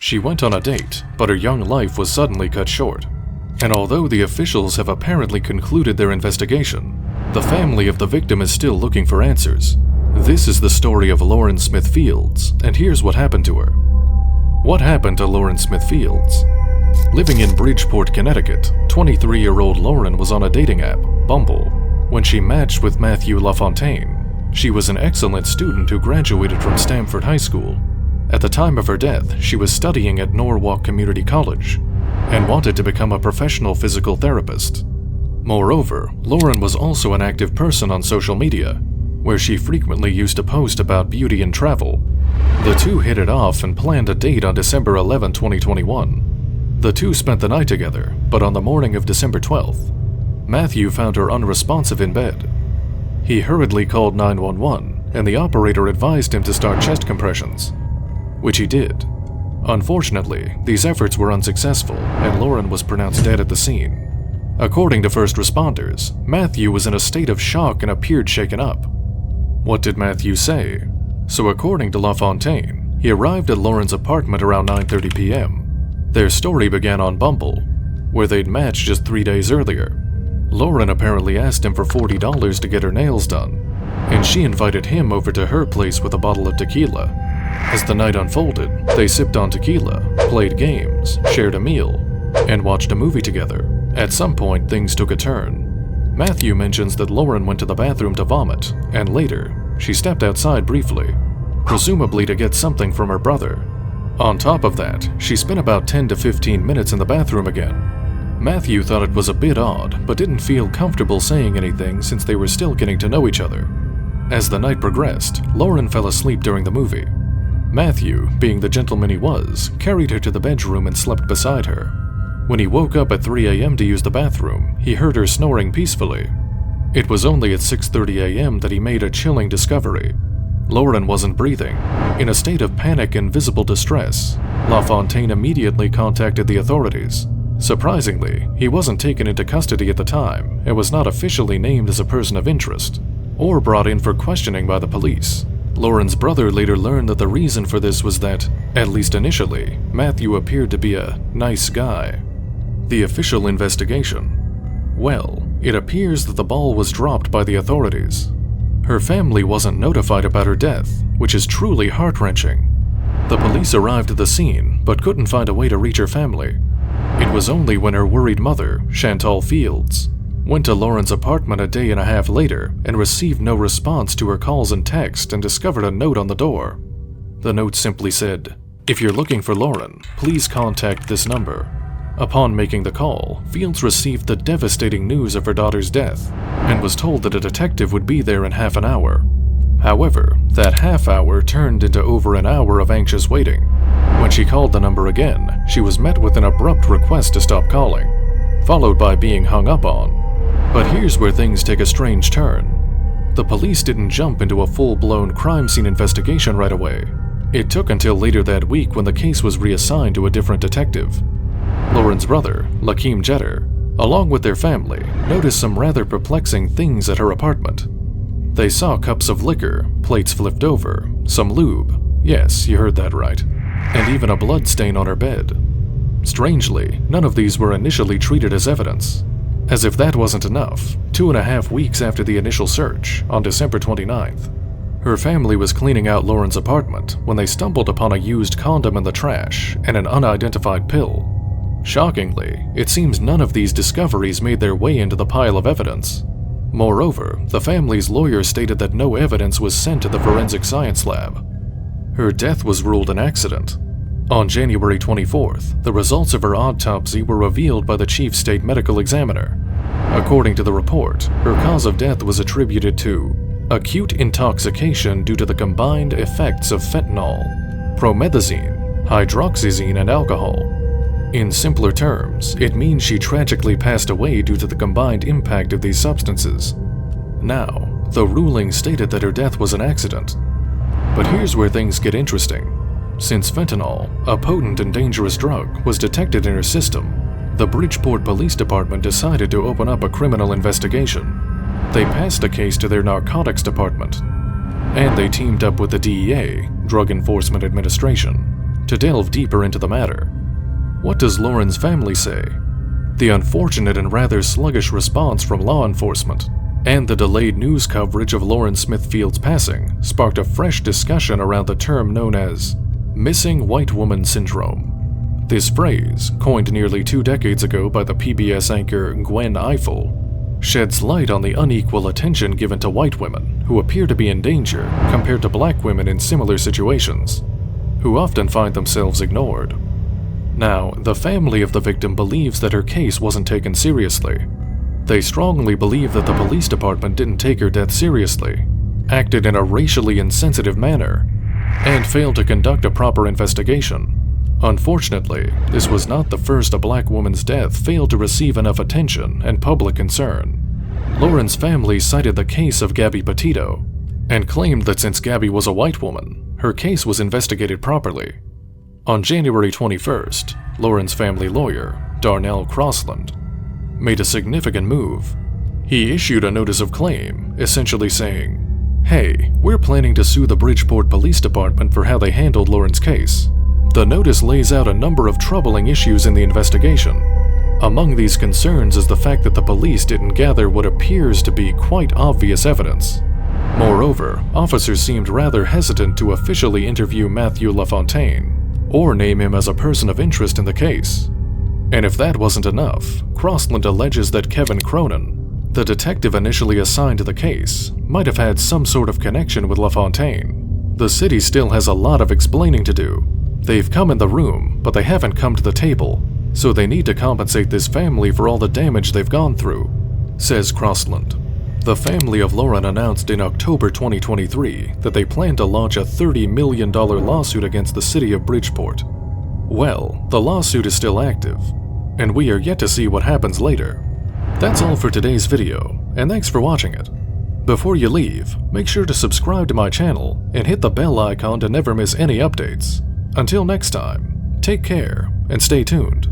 She went on a date, but her young life was suddenly cut short. And although the officials have apparently concluded their investigation, the family of the victim is still looking for answers. This is the story of Lauren Smith Fields, and here's what happened to her. What happened to Lauren Smith Fields? Living in Bridgeport, Connecticut, 23-year-old Lauren was on a dating app, Bumble, when she matched with Matthew LaFontaine. She was an excellent student who graduated from Stamford High School. At the time of her death, she was studying at Norwalk Community College and wanted to become a professional physical therapist. Moreover, Lauren was also an active person on social media, where she frequently used to post about beauty and travel. The two hit it off and planned a date on December 11, 2021. The two spent the night together, but on the morning of December 12th, Matthew found her unresponsive in bed. He hurriedly called 911, and the operator advised him to start chest compressions, which he did. Unfortunately, these efforts were unsuccessful, and Lauren was pronounced dead at the scene. According to first responders, Matthew was in a state of shock and appeared shaken up. What did Matthew say? So according to LaFontaine, he arrived at Lauren's apartment around 9:30 p.m. Their story began on Bumble, where they'd matched just 3 days earlier. Lauren apparently asked him for $40 to get her nails done, and she invited him over to her place with a bottle of tequila. As the night unfolded, they sipped on tequila, played games, shared a meal, and watched a movie together. At some point, things took a turn. Matthew mentions that Lauren went to the bathroom to vomit, and later, she stepped outside briefly, presumably to get something from her brother. On top of that, she spent about 10 to 15 minutes in the bathroom again. Matthew thought it was a bit odd, but didn't feel comfortable saying anything since they were still getting to know each other. As the night progressed, Lauren fell asleep during the movie. Matthew, being the gentleman he was, carried her to the bedroom and slept beside her. When he woke up at 3 a.m. to use the bathroom, he heard her snoring peacefully. It was only at 6:30 a.m. that he made a chilling discovery. Lauren wasn't breathing. In a state of panic and visible distress, LaFontaine immediately contacted the authorities. Surprisingly, he wasn't taken into custody at the time and was not officially named as a person of interest or brought in for questioning by the police. Lauren's brother later learned that the reason for this was that, at least initially, Matthew appeared to be a nice guy. The official investigation. Well, it appears that the ball was dropped by the authorities. Her family wasn't notified about her death, which is truly heart-wrenching. The police arrived at the scene, but couldn't find a way to reach her family. It was only when her worried mother, Chantal Fields, went to Lauren's apartment a day and a half later and received no response to her calls and texts and discovered a note on the door. The note simply said, "If you're looking for Lauren, please contact this number." Upon making the call, Fields received the devastating news of her daughter's death and was told that a detective would be there in half an hour. However, that half hour turned into over an hour of anxious waiting. When she called the number again, she was met with an abrupt request to stop calling, followed by being hung up on. But here's where things take a strange turn. The police didn't jump into a full-blown crime scene investigation right away. It took until later that week when the case was reassigned to a different detective. Lauren's brother, Lakeem Jeter, along with their family, noticed some rather perplexing things at her apartment. They saw cups of liquor, plates flipped over, some lube, yes, you heard that right, and even a blood stain on her bed. Strangely, none of these were initially treated as evidence. As if that wasn't enough, 2.5 weeks after the initial search, on December 29th, her family was cleaning out Lauren's apartment when they stumbled upon a used condom in the trash and an unidentified pill. Shockingly, it seems none of these discoveries made their way into the pile of evidence. Moreover, the family's lawyer stated that no evidence was sent to the forensic science lab. Her death was ruled an accident. On January 24th, the results of her autopsy were revealed by the chief state medical examiner. According to the report, her cause of death was attributed to acute intoxication due to the combined effects of fentanyl, promethazine, hydroxyzine, and alcohol. In simpler terms, it means she tragically passed away due to the combined impact of these substances. Now, the ruling stated that her death was an accident. But here's where things get interesting. Since fentanyl, a potent and dangerous drug, was detected in her system, the Bridgeport Police Department decided to open up a criminal investigation. They passed a case to their narcotics department, and they teamed up with the DEA, Drug Enforcement Administration, To delve deeper into the matter, what does Lauren's family say? The unfortunate and rather sluggish response from law enforcement and the delayed news coverage of Lauren Smithfield's passing sparked a fresh discussion around the term known as missing white woman syndrome. This phrase, coined nearly 2 decades ago by the PBS anchor Gwen Ifill, sheds light on the unequal attention given to white women who appear to be in danger compared to black women in similar situations, who often find themselves ignored. Now, the family of the victim believes that her case wasn't taken seriously. They strongly believe that the police department didn't take her death seriously, acted in a racially insensitive manner, and failed to conduct a proper investigation. Unfortunately, this was not the first a black woman's death failed to receive enough attention and public concern. Lauren's family cited the case of Gabby Petito and claimed that since Gabby was a white woman, her case was investigated properly. On January 21st, Lauren's family lawyer, Darnell Crossland, made a significant move. He issued a notice of claim, essentially saying, "Hey, we're planning to sue the Bridgeport Police Department for how they handled Lauren's case." The notice lays out a number of troubling issues in the investigation. Among these concerns is the fact that the police didn't gather what appears to be quite obvious evidence. Moreover, officers seemed rather hesitant to officially interview Matthew LaFontaine or name him as a person of interest in the case. And if that wasn't enough, Crossland alleges that Kevin Cronin, the detective initially assigned to the case, might have had some sort of connection with LaFontaine. The city still has a lot of explaining to do. They've come in the room, but they haven't come to the table, so they need to compensate this family for all the damage they've gone through, says Crossland. The family of Lauren announced in October 2023 that they plan to launch a $30 million lawsuit against the city of Bridgeport. Well, the lawsuit is still active, and we are yet to see what happens later. That's all for today's video, and thanks for watching it. Before you leave, make sure to subscribe to my channel and hit the bell icon to never miss any updates. Until next time, take care and stay tuned.